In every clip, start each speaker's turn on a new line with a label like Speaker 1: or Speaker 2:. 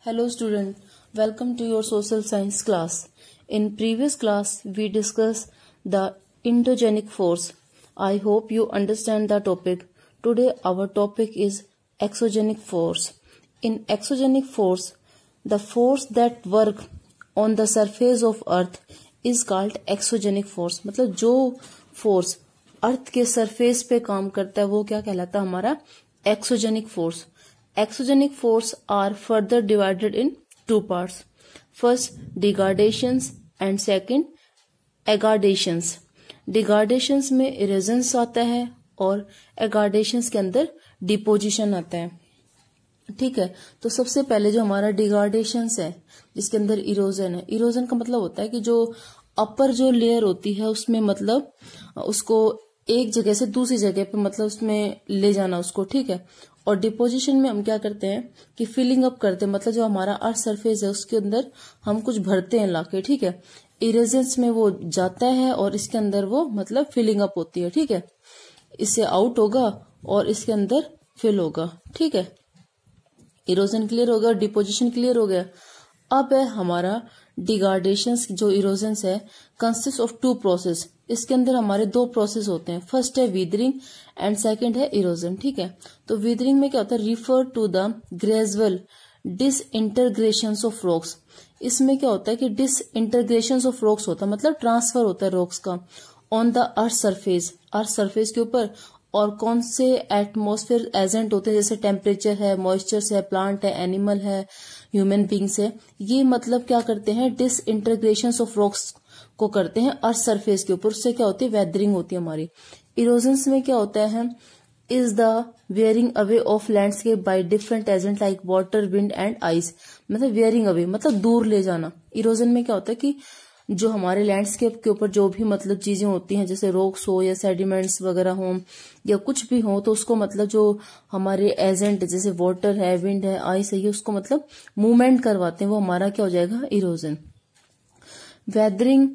Speaker 1: Hello student, welcome to your social science class. In previous class, we discussed the endogenic force. I hope you understand the topic. Today our topic is exogenic force. In exogenic force, the force that work on the surface of earth is called exogenic force. मतलब जो force अर्थ के surface पे काम करता है वो क्या कहलाता है हमारा exogenic force. Exogenic force are further divided in two parts. First, degradations and second, aggradations. Degradations में erosions आता है और aggradations के अंदर deposition आता है. ठीक है, तो सबसे पहले जो हमारा डिग्रेडेशंस है जिसके अंदर इरोजन है. इरोजन का मतलब होता है कि जो अपर जो लेयर होती है उसमें मतलब उसको एक जगह से दूसरी जगह पे मतलब उसमें ले जाना उसको. ठीक है, और डिपोजिशन में हम क्या करते हैं कि फिलिंग अप करते हैं, मतलब जो हमारा अर्थ सरफेस है उसके अंदर हम कुछ भरते हैं लाके. ठीक है, इरेजेंस में वो जाता है और इसके अंदर वो मतलब फिलिंग अप होती है. ठीक है, इससे आउट होगा और इसके अंदर फिल होगा. ठीक है, इरोजन क्लियर हो गया, डिपोजिशन क्लियर हो गया. अब है हमारा डिग्रेडेशन. जो इरोजन्स है कंसिस्ट ऑफ टू प्रोसेस. इसके अंदर हमारे दो प्रोसेस होते हैं. फर्स्ट है वीदरिंग एंड सेकंड है इरोजन. ठीक है, तो वीदरिंग में क्या होता है, refer to the gradual disintegration of rocks. इसमें क्या होता है कि डिसइंटीग्रेशन ऑफ रॉक्स होता है, मतलब ट्रांसफर होता है रॉक्स का on the earth surface. Earth surface के ऊपर. और कौन से एटमॉस्फेयर एजेंट होते हैं, जैसे टेम्परेचर है, मॉइस्चर है, प्लांट है, एनिमल है, ह्यूमन बींग्स है. ये मतलब क्या करते हैं, डिसइंटीग्रेशन ऑफ रॉक्स को करते हैं अर्थ सरफेस के ऊपर. उससे क्या होती है, वेदरिंग होती है हमारी. इरोजन्स में क्या होता है, is the wearing away of landscape by different agent like water, wind and ice. मतलब वेयरिंग अवे मतलब दूर ले जाना. इरोजन में क्या होता है कि जो हमारे लैंडस्केप के ऊपर जो भी मतलब चीजें होती हैं, जैसे रॉक्स हो या सेडिमेंट्स वगैरह हो या कुछ भी हो, तो उसको मतलब जो हमारे एजेंट जैसे वाटर है, विंड है, आइस है, उसको मतलब मूवमेंट करवाते हैं, वो हमारा क्या हो जाएगा, erosion. Weathering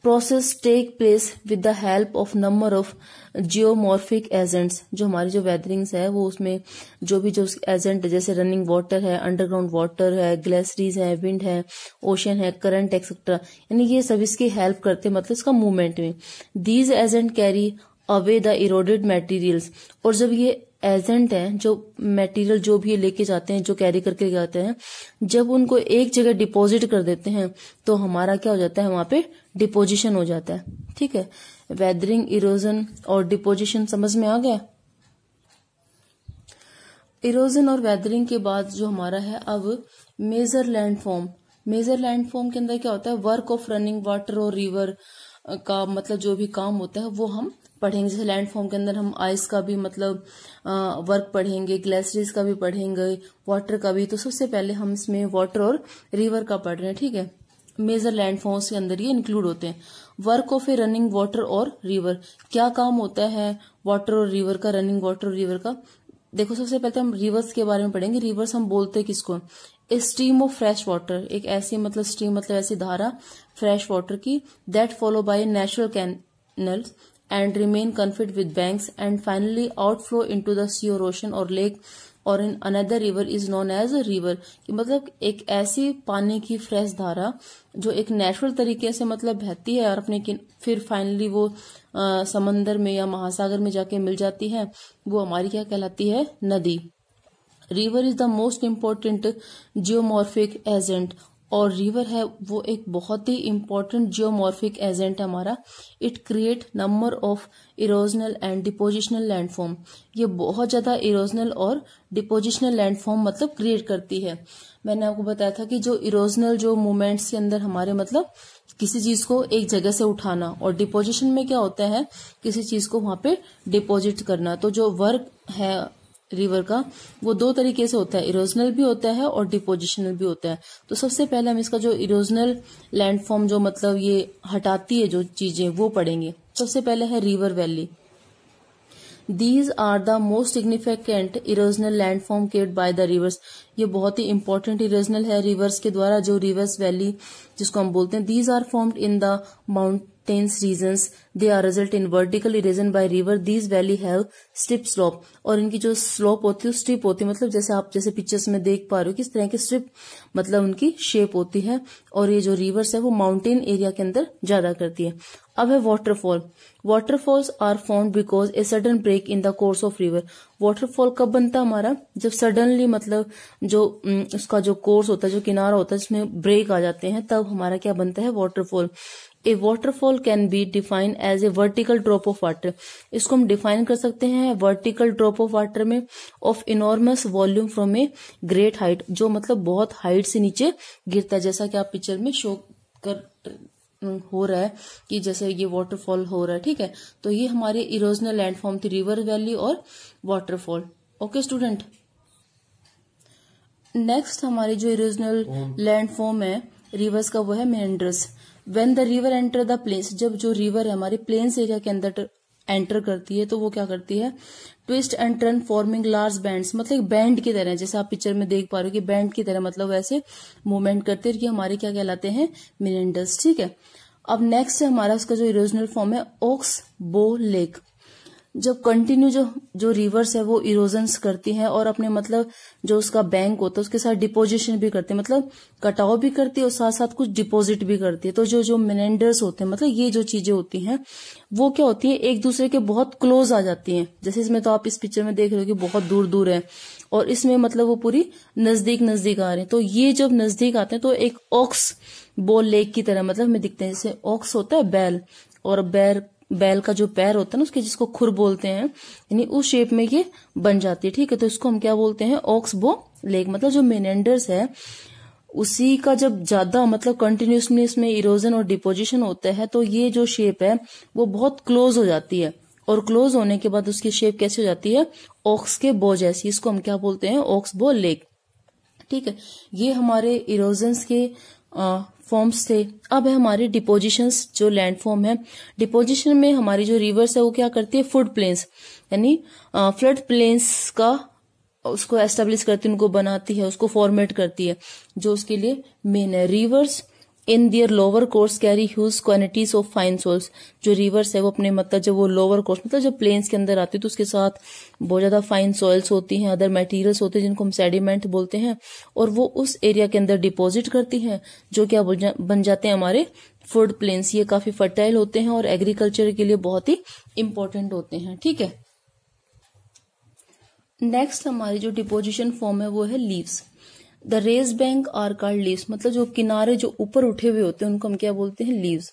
Speaker 1: process take place with the help of number of geomorphic agents. जो हमारी जो वेदरिंग्स है वो उसमें जो भी जो एजेंट है, जैसे रनिंग वाटर है, अंडरग्राउंड वाटर है, ग्लेशियर्स है, विंड है, ओशन है, करंट एक्सेट्रा, यानी ये सब इसकी हेल्प करते हैं मतलब इसका मूवमेंट में. These agent carry away the eroded materials. और जब ये एजेंट हैं जो मटेरियल जो भी लेके जाते हैं, जो कैरी करके जाते हैं, जब उनको एक जगह डिपॉजिट कर देते हैं तो हमारा क्या हो जाता है, वहां पे डिपोजिशन हो जाता है. ठीक है, वेदरिंग, इरोजन और डिपोजिशन समझ में आ गया. इरोजन और वेदरिंग के बाद जो हमारा है अब मेजर लैंडफॉर्म. मेजर लैंडफॉर्म के अंदर क्या होता है, वर्क ऑफ रनिंग वाटर और रिवर का मतलब जो भी काम होता है वो हम पढ़ेंगे. जैसे लैंडफॉर्म के अंदर हम आइस का भी मतलब वर्क पढ़ेंगे, ग्लेशियर्स का भी पढ़ेंगे, वाटर का भी. तो सबसे पहले हम इसमें वाटर और रिवर का पढ़ रहे हैं. ठीक है, मेजर लैंडफॉर्म्स के अंदर ये इंक्लूड होते हैं. Work of A running water और रिवर, क्या काम होता है वाटर और रिवर का, रनिंग वाटर और रिवर का. देखो सबसे पहले हम रिवर्स के बारे में पढ़ेंगे. रिवर्स हम बोलते हैं किसको, a stream of fresh water. एक ऐसी मतलब स्ट्रीम मतलब ऐसी धारा फ्रेश वाटर की, that follow by natural canals and remain confident with banks and finally outflow into the sea or ocean or lake or in another river is known as a river. कि मतलब एक ऐसी पानी की fresh धारा जो एक नेचुरल तरीके से मतलब बहती है और अपने फिर फाइनली वो समंदर में या महासागर में जाके मिल जाती है, वो हमारी क्या कहलाती है, नदी. River is the most important geomorphic agent. और रिवर है वो एक बहुत ही इम्पोर्टेंट जियोमॉर्फिक एजेंट है हमारा. It create number of erosional and depositional landform. ये बहुत ज्यादा इरोजनल और डिपोजिशनल लैंडफॉर्म मतलब क्रिएट करती है. मैंने आपको बताया था कि जो इरोजनल जो मूवमेंट्स के अंदर हमारे मतलब किसी चीज को एक जगह से उठाना, और डिपोजिशन में क्या होता है, किसी चीज को वहां पे डिपोजिट करना. तो जो वर्क है रिवर का वो दो तरीके से होता है, इरोजनल भी होता है और डिपोजिशनल भी होता है. तो सबसे पहले हम इसका जो इरोजनल लैंडफॉर्म जो मतलब ये हटाती है जो चीजें वो पढ़ेंगे. सबसे पहले है river valley. These are the most significant erosional landform created by the rivers. ये बहुत ही इंपॉर्टेंट इरोजनल है रिवर्स के द्वारा, जो रिवर्स वैली जिसको हम बोलते हैं. These are formed in the mountain mountains regions they are result in vertical erosion by river. These valley have steep slope. और इनकी जो स्लोप होती है स्टीप होती है, मतलब जैसे आप जैसे पिक्चर्स में देख पा रहे हो किस तरह की स्ट्रिप मतलब उनकी शेप होती है। और ये जो रिवर्स है वो माउंटेन एरिया के अंदर ज्यादा करती है। अब है waterfall. Waterfalls are found because a sudden break in the course of river. Waterfall कब बनता है हमारा, जब सडनली मतलब जो उसका जो कोर्स होता है, जो किनारा होता है, जिसमें ब्रेक आ जाते हैं, तब हमारा क्या बनता है, waterfall. A waterfall can be defined as a vertical drop of water. इसको हम डिफाइन कर सकते हैं वर्टिकल ड्रॉप ऑफ वाटर में of enormous volume from a great height, जो मतलब बहुत हाइट से नीचे गिरता है, जैसा कि आप पिक्चर में शो कर हो रहा है कि जैसे ये वाटरफॉल हो रहा है। ठीक है, तो ये हमारे इरोजनल लैंडफॉर्म थी, रिवर वैली और वाटरफॉल। ओके स्टूडेंट, नेक्स्ट हमारी जो इरोजनल लैंडफॉर्म है रिवर्स का वो है meanders. When the river enter the plains, जब जो रिवर है हमारे प्लेन्स एरिया के अंदर एंटर करती है तो वो क्या करती है, twist and turn forming large bands, मतलब बैंड की तरह, जैसे आप पिक्चर में देख पा रहे हो कि बैंड की तरह मतलब वैसे मूवमेंट करते हैं, ये हमारे क्या कहलाते हैं, मेंड्रस। ठीक है, अब नेक्स्ट है हमारा उसका जो इरोजनल फॉर्म है ऑक्स बो लेक। जब कंटिन्यू जो रिवर्स है वो इरोजन्स करती हैं और अपने मतलब जो उसका बैंक होता है उसके साथ डिपोजिशन भी करती है, मतलब कटाव भी करती है और साथ साथ कुछ डिपॉजिट भी करती है। तो जो मेनेंडर्स होते हैं, मतलब ये जो चीजें होती हैं वो क्या होती है, एक दूसरे के बहुत क्लोज आ जाती हैं। जैसे इसमें तो आप इस पिक्चर में देख रहे हो कि बहुत दूर दूर है और इसमें मतलब वो पूरी नजदीक नजदीक आ रहे हैं। तो ये जब नजदीक आते हैं तो एक ऑक्स बो लेक की तरह मतलब हमें दिखते हैं। जैसे ऑक्स होता है बैल, और बैल का जो पैर होता है ना उसके, जिसको खुर बोलते हैं, यानी उस शेप में ये बन जाती है। ठीक है, तो इसको हम क्या बोलते हैं, ऑक्स बो लेक। मतलब जो मेनेंडर्स है उसी का जब ज्यादा मतलब कंटिन्यूसली इसमें इरोजन और डिपोजिशन होता है तो ये जो शेप है वो बहुत क्लोज हो जाती है, और क्लोज होने के बाद उसकी शेप कैसी हो जाती है, ऑक्स के बो जैसी। इसको हम क्या बोलते हैं, ऑक्स बो लेक। ठीक है, ये हमारे इरोजन्स के फॉर्म्स थे। अब है हमारे डिपोजिशंस, जो लैंडफॉर्म है। डिपोजिशन में हमारी जो रिवर्स है वो क्या करती है, फ्लड प्लेन्स यानी फ्लड प्लेन्स का उसको एस्टेब्लिश करती है, उनको बनाती है, उसको फॉर्मेट करती है, जो उसके लिए मेन है। Rivers in their lower course carry huge quantities of fine salts. जो रिवर्स है वो अपने मतलब जब वो लोअर कोर्स मतलब जब प्लेन्स के अंदर आती है तो उसके साथ बहुत ज्यादा फाइन सॉइल्स होती हैं, अदर मटेरियल्स होते हैं जिनको हम सेडिमेंट बोलते हैं, और वो उस एरिया के अंदर डिपॉजिट करती हैं, जो क्या बन जाते हैं हमारे फ्लड प्लेन्स। ये काफी फर्टाइल होते हैं और एग्रीकल्चर के लिए बहुत ही इंपॉर्टेंट होते हैं। ठीक है, नेक्स्ट हमारी जो डिपोजिशन फॉर्म है वो है levees. The raised bank are called levees, मतलब जो किनारे जो ऊपर उठे हुए होते हैं उनको हम क्या बोलते हैं, levees.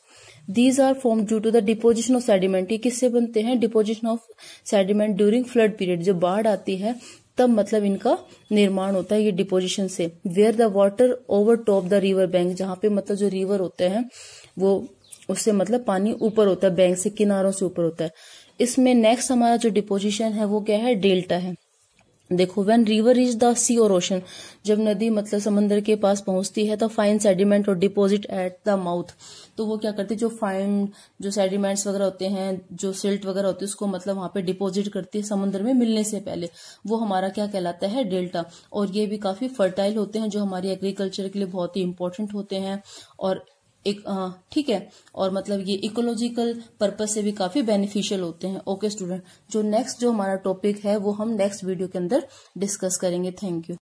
Speaker 1: These are form due to the deposition of sediment. ये किससे बनते हैं, deposition of sediment during flood period. जब बाढ़ आती है तब मतलब इनका निर्माण होता है ये डिपोजिशन से। Where the water over top the river bank, जहां पे मतलब जो रिवर होते हैं वो उससे मतलब पानी ऊपर होता है, बैंक से किनारों से ऊपर होता है। इसमें नेक्स्ट हमारा जो डिपोजिशन है वो क्या है, डेल्टा है। देखो, व्हेन रिवर रीच द सी और ओशन, जब नदी मतलब समंदर के पास पहुंचती है तो फाइन सेडिमेंट और डिपॉजिट एट द माउथ। तो वो क्या करती है, जो फाइन जो सेडिमेंट्स वगैरह होते हैं, जो सिल्ट वगैरह होती है, उसको मतलब वहां पे डिपॉजिट करती है समुद्र में मिलने से पहले। वो हमारा क्या कहलाता है, डेल्टा। और ये भी काफी फर्टाइल होते हैं, जो हमारी एग्रीकल्चर के लिए बहुत ही इंपॉर्टेंट होते हैं, और एक ठीक है, और मतलब ये इकोलॉजिकल पर्पस से भी काफी बेनिफिशियल होते हैं। ओके स्टूडेंट, जो नेक्स्ट जो हमारा टॉपिक है वो हम नेक्स्ट वीडियो के अंदर डिस्कस करेंगे। Thank you.